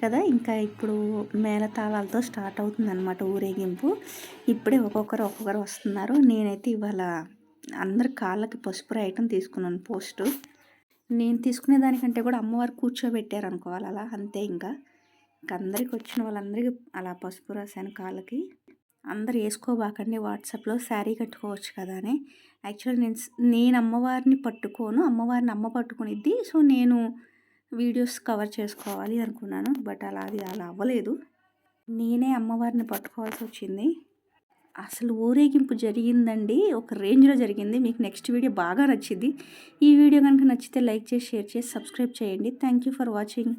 కదా, ఇంకా ఇప్పుడు మేళతాళాలతో స్టార్ట్ అవుతుందన్నమాట ఊరేగింపు. ఇప్పుడే ఒక్కొక్కరు వస్తున్నారు. నేనైతే ఇవాళ అందరి కాళ్ళకి పసుపు రాయటం తీసుకున్నాను పోస్టు. నేను తీసుకునే దానికంటే కూడా అమ్మవారు కూర్చోబెట్టారనుకోవాలి అలా, అంతే. ఇంకా అందరికి వచ్చిన వాళ్ళందరికీ అలా పసుపు రాశాను కాళ్ళకి. అందరు వేసుకోబాకండి వాట్సాప్లో శారీ కట్టుకోవచ్చు కదా అని. యాక్చువల్లీ నేను అమ్మవారిని పట్టుకోను, అమ్మవారిని అమ్మ పట్టుకునిద్ది. సో నేను వీడియోస్ కవర్ చేసుకోవాలి అనుకున్నాను, బట్ అలా అవ్వలేదు. నేనే అమ్మవారిని పట్టుకోవాల్సి వచ్చింది. అసలు ఊరేగింపు జరిగిందండి, ఒక రేంజ్లో జరిగింది. మీకు నెక్స్ట్ వీడియో బాగా నచ్చింది. ఈ వీడియో కనుక నచ్చితే లైక్ చేసి, షేర్ చేసి, సబ్స్క్రైబ్ చేయండి. Thank you for watching.